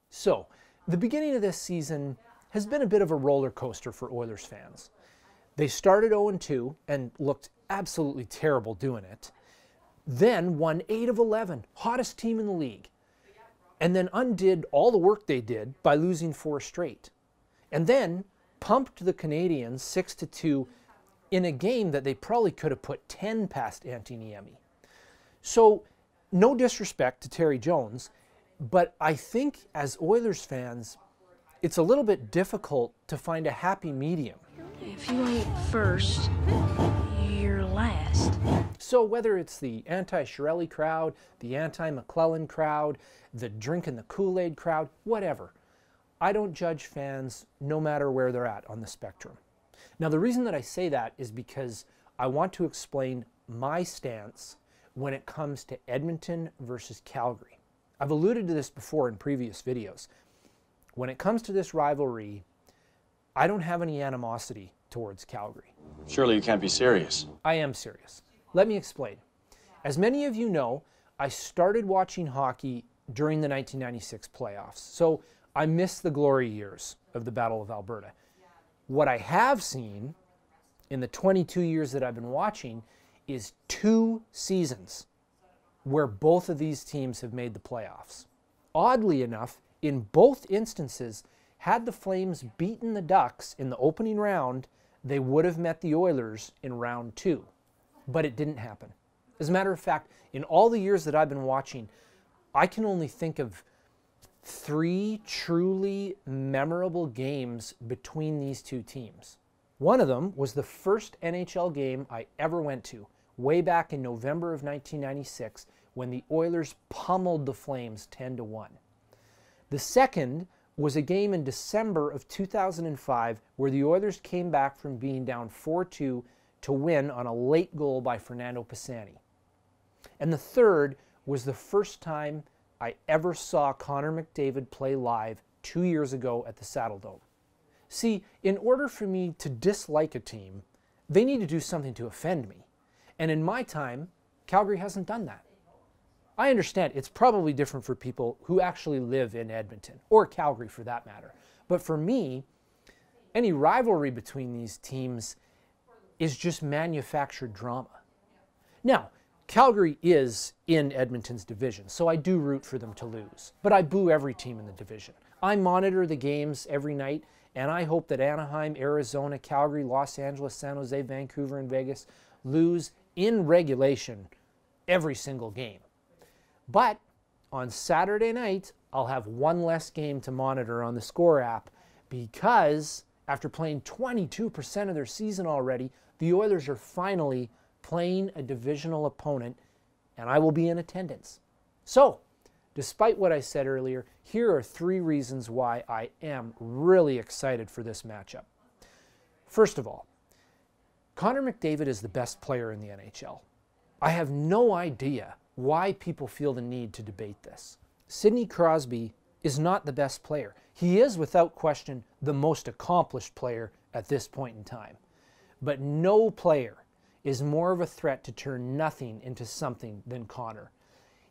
So, the beginning of this season has been a bit of a roller coaster for Oilers fans. They started 0-2 and looked absolutely terrible doing it. Then won 8 of 11, hottest team in the league. And then undid all the work they did by losing 4 straight. And then pumped the Canadiens 6-2 in a game that they probably could have put 10 past Antti Niemi. So, no disrespect to Terry Jones, but I think as Oilers fans, it's a little bit difficult to find a happy medium. If you ain't first, you're last. So whether it's the anti-Chiarelli crowd, the anti-McClellan crowd, the drinking the Kool-Aid crowd, whatever, I don't judge fans no matter where they're at on the spectrum. Now the reason that I say that is because I want to explain my stance when it comes to Edmonton versus Calgary. I've alluded to this before in previous videos. When it comes to this rivalry, I don't have any animosity towards Calgary. Surely you can't be serious. I am serious. Let me explain. As many of you know, I started watching hockey during the 1996 playoffs, so I missed the glory years of the Battle of Alberta. What I have seen in the 22 years that I've been watching is 2 seasons where both of these teams have made the playoffs. Oddly enough, in both instances, had the Flames beaten the Ducks in the opening round, they would have met the Oilers in round 2. But it didn't happen. As a matter of fact, in all the years that I've been watching, I can only think of 3 truly memorable games between these 2 teams. One of them was the first NHL game I ever went to, way back in November of 1996, when the Oilers pummeled the Flames 10-1. The second was a game in December of 2005 where the Oilers came back from being down 4-2 to win on a late goal by Fernando Pisani. And the third was the first time I ever saw Connor McDavid play live 2 years ago at the Saddledome. See, in order for me to dislike a team, they need to do something to offend me. And in my time, Calgary hasn't done that. I understand it's probably different for people who actually live in Edmonton, or Calgary for that matter. But for me, any rivalry between these teams is just manufactured drama. Now, Calgary is in Edmonton's division, so I do root for them to lose. But I boo every team in the division. I monitor the games every night, and I hope that Anaheim, Arizona, Calgary, Los Angeles, San Jose, Vancouver, and Vegas lose in regulation every single game. But on Saturday night, I'll have one less game to monitor on the Score app because after playing 22% of their season already, the Oilers are finally playing a divisional opponent, and I will be in attendance. So, despite what I said earlier, here are 3 reasons why I am really excited for this matchup. First of all, Connor McDavid is the best player in the NHL. I have no idea why people feel the need to debate this. Sidney Crosby is not the best player. He is, without question, the most accomplished player at this point in time. But no player is more of a threat to turn nothing into something than Connor.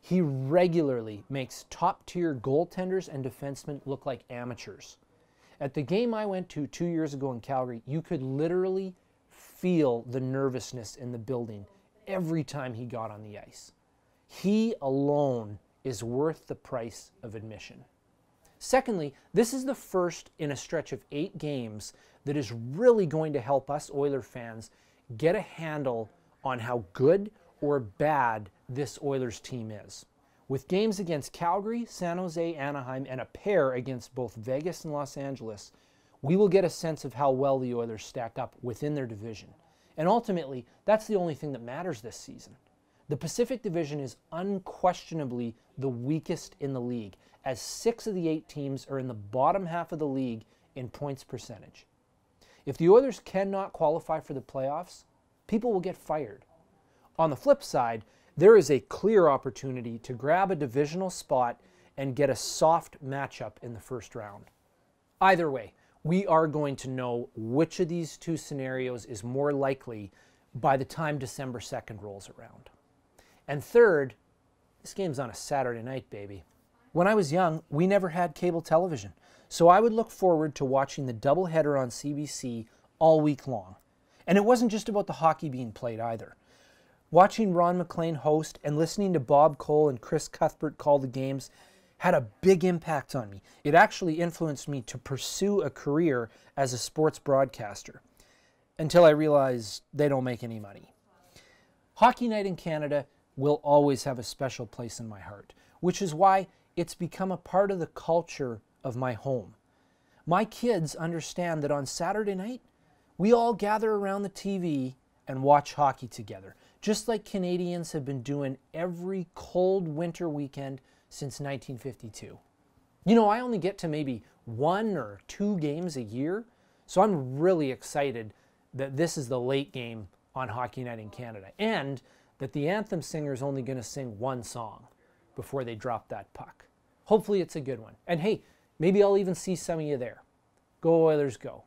He regularly makes top-tier goaltenders and defensemen look like amateurs. At the game I went to 2 years ago in Calgary, you could literally feel the nervousness in the building every time he got on the ice. He alone is worth the price of admission. Secondly, this is the first in a stretch of 8 games that is really going to help us Oiler fans get a handle on how good or bad this Oilers team is. With games against Calgary, San Jose, Anaheim, and a pair against both Vegas and Los Angeles, we will get a sense of how well the Oilers stack up within their division. And ultimately, that's the only thing that matters this season. The Pacific Division is unquestionably the weakest in the league, as 6 of the 8 teams are in the bottom half of the league in points percentage. If the Oilers cannot qualify for the playoffs, people will get fired. On the flip side, there is a clear opportunity to grab a divisional spot and get a soft matchup in the first round. Either way, we are going to know which of these 2 scenarios is more likely by the time December 2nd rolls around. And third, this game's on a Saturday night, baby. When I was young, we never had cable television, so I would look forward to watching the doubleheader on CBC all week long. And it wasn't just about the hockey being played either. Watching Ron MacLean host and listening to Bob Cole and Chris Cuthbert call the games had a big impact on me. It actually influenced me to pursue a career as a sports broadcaster, until I realized they don't make any money. Hockey Night in Canada will always have a special place in my heart, which is why it's become a part of the culture of my home. My kids understand that on Saturday night, we all gather around the TV and watch hockey together, just like Canadians have been doing every cold winter weekend since 1952. You know, I only get to maybe 1 or 2 games a year, so I'm really excited that this is the late game on Hockey Night in Canada, and that the anthem singer is only going to sing 1 song before they drop that puck. Hopefully it's a good one. And hey, maybe I'll even see some of you there. Go Oilers, go.